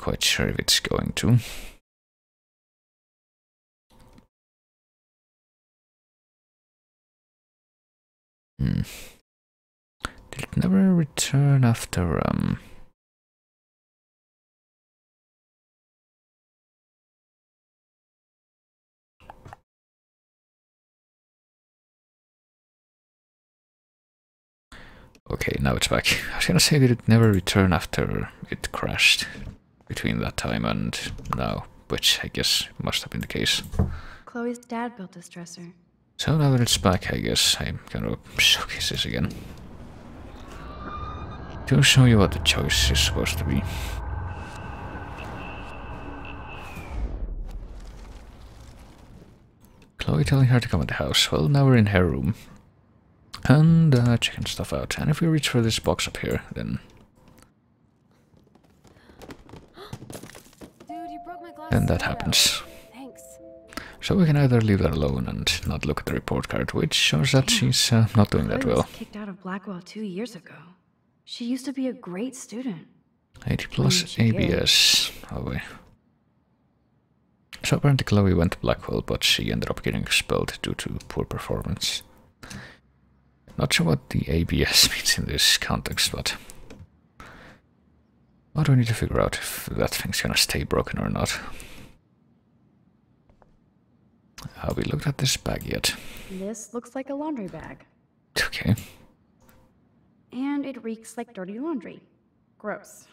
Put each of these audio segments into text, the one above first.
quite sure if it's going to. Did it never return after Okay, now it's back. I was gonna say, did it never return after it crashed between that time and now, which I guess must have been the case. Chloe's dad built this dresser. So now that it's back, I guess I'm gonna showcase this again. To show you what the choice is supposed to be. Chloe telling her to come at the house. Well, now we're in her room. And checking stuff out. And if we reach for this box up here, then... Dude, you broke my glass. Then that happens. Thanks. So we can either leave that alone and not look at the report card, which shows that she's not doing that Chloe well. was kicked out of Blackwell 2 years ago. She used to be a great student. 80 plus ABS. Oh boy. So apparently Chloe went to Blackwell, but she ended up getting expelled due to poor performance. Not sure what the ABS means in this context, but... What do we need to figure out if that thing's gonna stay broken or not? Have we looked at this bag yet? This looks like a laundry bag. Okay. And it reeks like dirty laundry. Gross.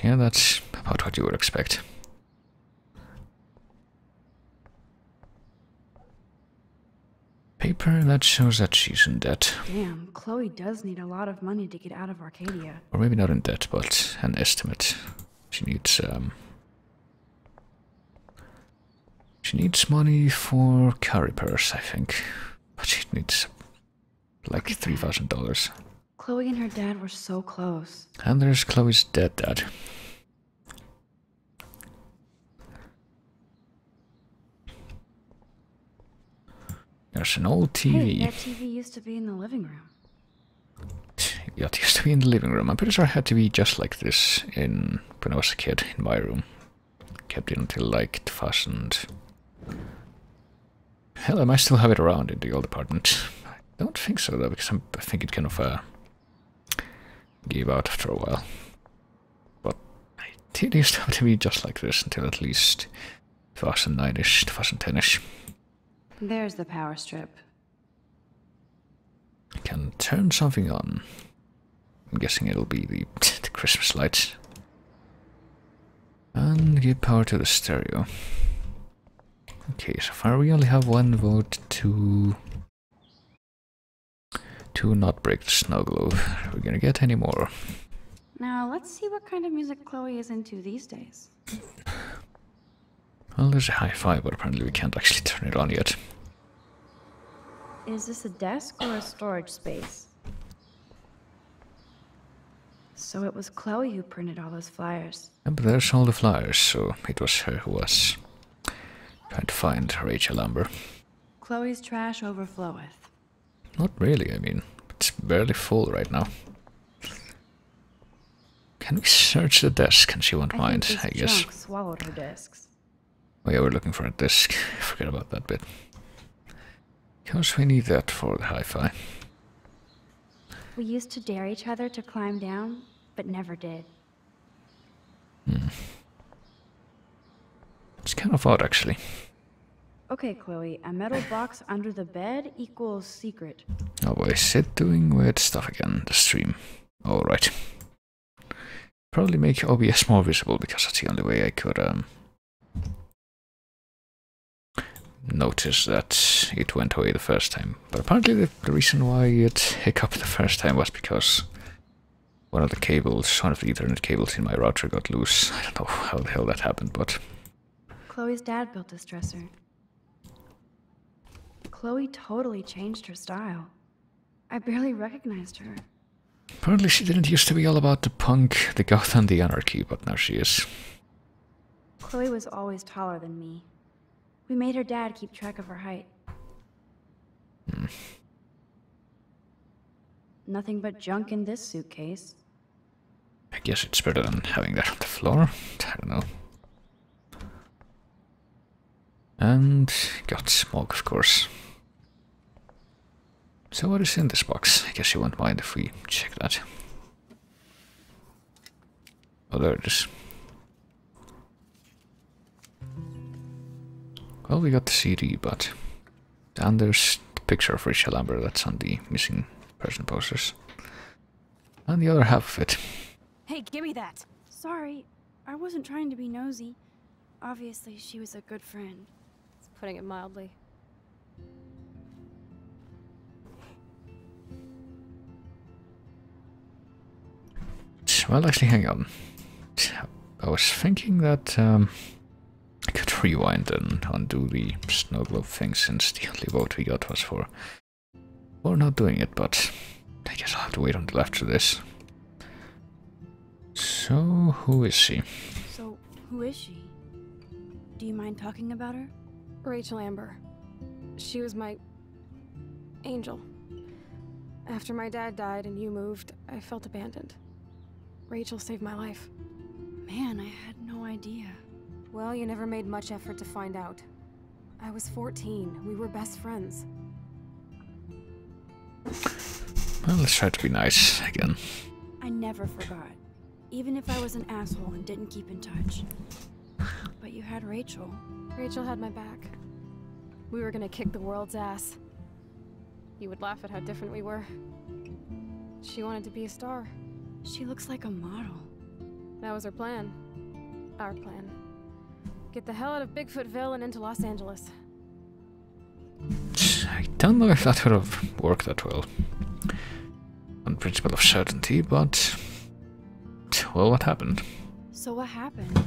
Yeah, that's about what you would expect. Paper that shows that she's in debt. Damn, Chloe does need a lot of money to get out of Arcadia. Or maybe not in debt, but an estimate. She needs money for car repairs, I think. But she needs like $3,000. Chloe and her dad were so close. And there's Chloe's dead dad. There's an old TV. Hey, that TV used to be in the living room. Yeah, it used to be in the living room. I'm pretty sure it had to be just like this when I was a kid in my room. Kept it until like 2000. Hell, I might still have it around in the old apartment. I don't think so though, because I think it kind of gave out after a while. But it used to have to be just like this until at least 2009-ish, 2010-ish. There's the power strip. I can turn something on. I'm guessing it'll be the Christmas lights. And give power to the stereo. Okay, so far we only have one vote to not break the snow globe. Are we gonna get any more? Now, let's see what kind of music Chloe is into these days. Well, there's a hi-fi, but apparently we can't actually turn it on yet. Is this a desk or a storage space? So it was Chloe who printed all those flyers. Yeah, but there's all the flyers, so it was her who was trying to find Rachel Amber. Chloe's trash overfloweth. Not really, I mean, it's barely full right now. Can we search the desk and she won't mind, I guess. Junk swallowed her discs. Oh yeah, we're looking for a disc. I forgot about that bit. Because we need that for the hi-fi. We used to dare each other to climb down, but never did. It's kind of odd, actually. Okay, Chloe, a metal box under the bed equals secret. Oh boy, is it doing weird stuff again, the stream? Alright. Probably make OBS more visible, because that's the only way I could notice that it went away the first time. But apparently the reason why it hiccuped the first time was because one of the Ethernet cables in my router got loose. I don't know how the hell that happened, but... Chloe's dad built this dresser. Chloe totally changed her style. I barely recognized her. Apparently she didn't used to be all about the punk, the goth and the anarchy, but now she is. Chloe was always taller than me. We made her dad keep track of her height. Nothing but junk in this suitcase. I guess it's better than having that on the floor. I don't know. And got smoke, of course. So what is in this box? I guess you won't mind if we check that. Oh, there it is. Well, we got the CD, but... And there's the picture of Rachel Amber that's on the missing person posters. And the other half of it. Hey, give me that! Sorry, I wasn't trying to be nosy. Obviously, she was a good friend. It's putting it mildly. Well, actually, hang on. I was thinking that I could rewind and undo the snow globe thing, since the only vote we got was for not doing it, but I guess I'll have to wait until after this. So, who is she? So, who is she? Do you mind talking about her? Rachel Amber. She was my... angel. After my dad died and you moved, I felt abandoned. Rachel saved my life. Man, I had no idea. Well, you never made much effort to find out. I was 14. We were best friends. Well, let's try to be nice again. I never forgot. Even if I was an asshole and didn't keep in touch. But you had Rachel. Rachel had my back. We were gonna kick the world's ass. You would laugh at how different we were. She wanted to be a star. She looks like a model. That was her plan. Our plan. Get the hell out of Bigfootville and into Los Angeles. I don't know if that would have worked that well. On principle of certainty, but... Well, what happened? So what happened?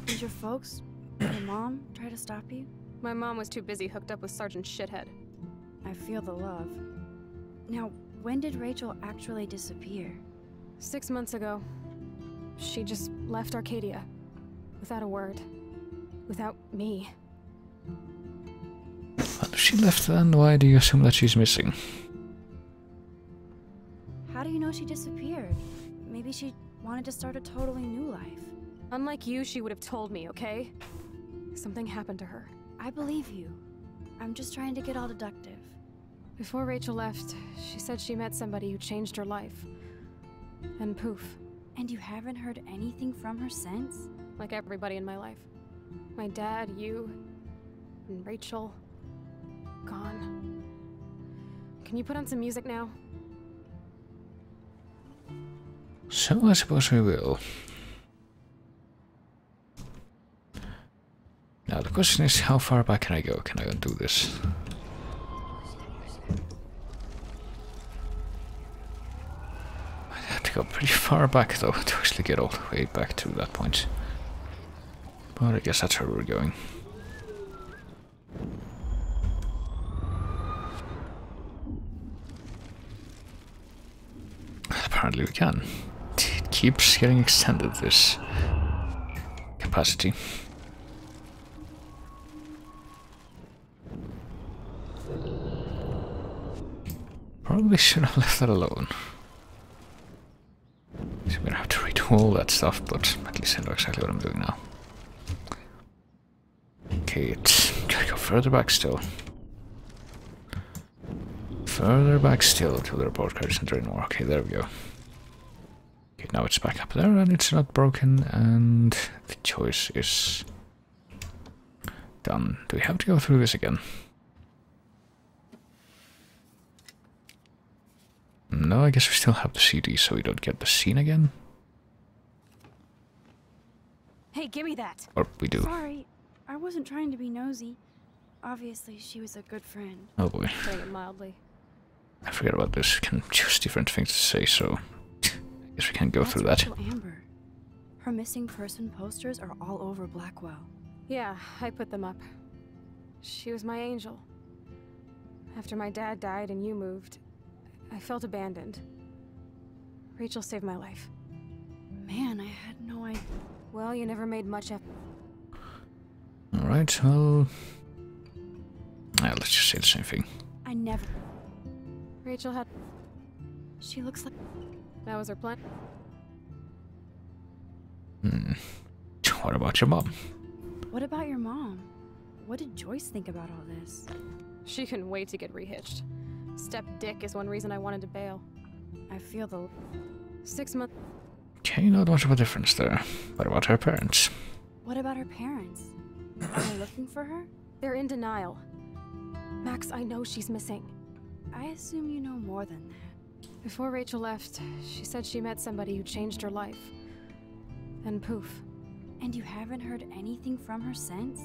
Did your folks, your mom, try to stop you? My mom was too busy hooked up with Sergeant Shithead. I feel the love. Now, when did Rachel actually disappear? 6 months ago. She just left Arcadia. Without a word. Without me. Well, if she left, then why do you assume that she's missing? How do you know she disappeared? Maybe she wanted to start a totally new life. Unlike you, she would have told me, okay? Something happened to her. I believe you. I'm just trying to get all deductive. Before Rachel left, she said she met somebody who changed her life. And poof. And you haven't heard anything from her since? Like everybody in my life. My dad, you, and Rachel. Gone. Can you put on some music now? So I suppose we will. Now the question is, how far back can I go? Can I undo this? I'd have to go pretty far back though to actually get all the way back to that point. But I guess that's where we're going. Apparently we can. It keeps getting extended, this capacity. Probably should have left that alone. So I'm gonna have to redo all that stuff, but at least I know exactly what I'm doing now. Okay, it's gotta go further back still. Further back still till the report card isn't there anymore. Okay, there we go. Okay, now it's back up there and it's not broken, and the choice is done. Do we have to go through this again? No, I guess we still have the CD, so we don't get the scene again. Hey, give me that! Or we do. Sorry, I wasn't trying to be nosy. Obviously, she was a good friend. Oh boy. Putting it mildly. I forget about this. We can choose different things to say, so I guess we can go through that. Rachel Amber. Her missing person posters are all over Blackwell. Yeah, I put them up. She was my angel. After my dad died and you moved, I felt abandoned. Rachel saved my life. Man, I had no idea. Well, you never made much effort. Alright, well... let's just say the same thing. I never... Rachel had... She looks like... That was her plan. What about your mom? What about your mom? What did Joyce think about all this? She couldn't wait to get rehitched. Step dick is one reason I wanted to bail. I feel the 6 months. Okay, not much of a difference there. What about her parents? What about her parents? Are they looking for her? They're in denial. Max, I know she's missing. I assume you know more than that. Before Rachel left, she said she met somebody who changed her life. And poof. And you haven't heard anything from her since?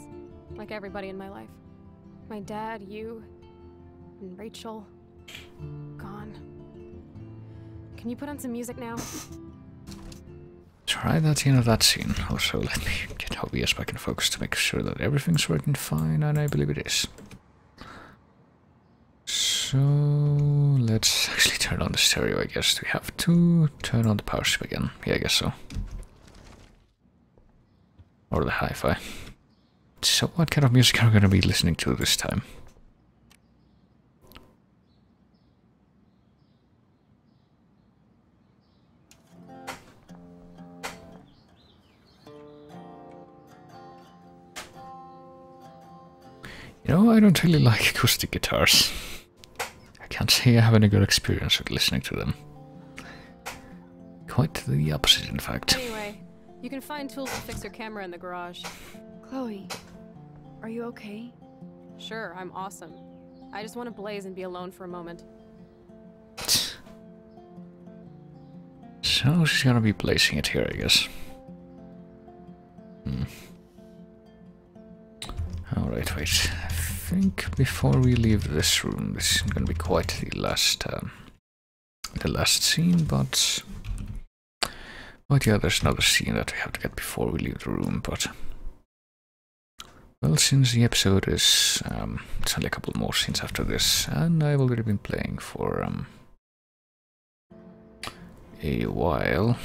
Like everybody in my life. My dad, you, and Rachel. Gone. Can you put on some music now? Try that end of that scene. Also, let me get OBS back in focus to make sure that everything's working fine, and I believe it is. So, let's actually turn on the stereo, I guess. Do we have to turn on the power strip again? Yeah, I guess so. Or the hi-fi. So, what kind of music are we going to be listening to this time? You know, I don't really like acoustic guitars. I can't say I have any good experience with listening to them. Quite the opposite, in fact. Anyway, you can find tools to fix your camera in the garage. Chloe, are you okay? Sure, I'm awesome. I just want to blaze and be alone for a moment. So she's gonna be placing it here, I guess. Alright, wait. I think before we leave this room, this is gonna be quite the last scene, but yeah, there's another scene that we have to get before we leave the room, but well, since the episode is it's only a couple more scenes after this, and I've already been playing for a while,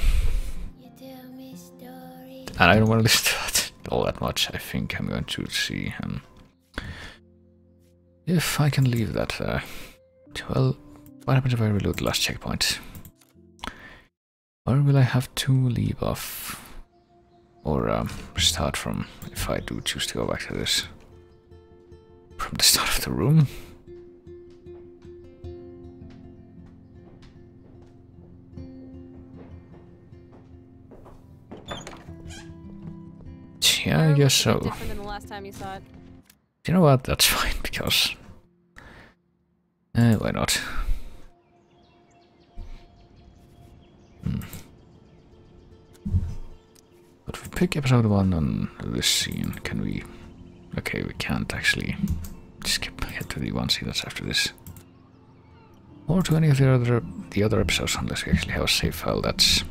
and I don't want to listen to that all that much. I think I'm going to see if I can leave that there. Well, what happens if I reload the last checkpoint? Or will I have to leave off? Or start from, if I do choose to go back to this, from the start of the room? Yeah, I guess so. Different than the last time you saw it. You know what? That's fine, because why not? But if we pick episode 1 on this scene, can we? Okay, we can't actually skip ahead to the one scene that's after this, or to any of the other episodes, unless we actually have a save file that's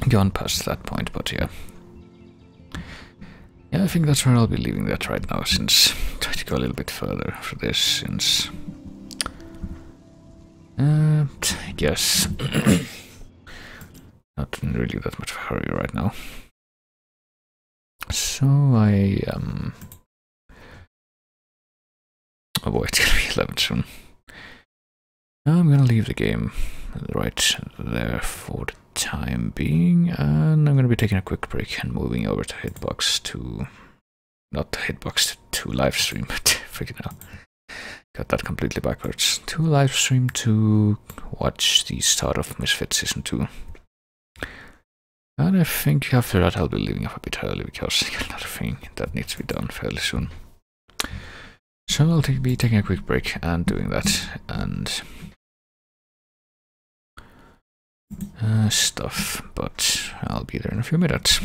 gone past that point. But yeah. Yeah, I think that's where I'll be leaving that right now, since I try to go a little bit further for this, since I guess not in really that much of a hurry right now. So I oh boy, it's gonna be 11 soon. I'm gonna leave the game right there for the time being, and I'm gonna be taking a quick break and moving over to Hitbox to, not to Hitbox, to livestream. Freaking hell, got that completely backwards. To livestream to watch the start of Misfit Season 2. And I think after that I'll be leaving off a bit early, because I got another thing that needs to be done fairly soon. So I'll be taking a quick break and doing that, and stuff, but I'll be there in a few minutes.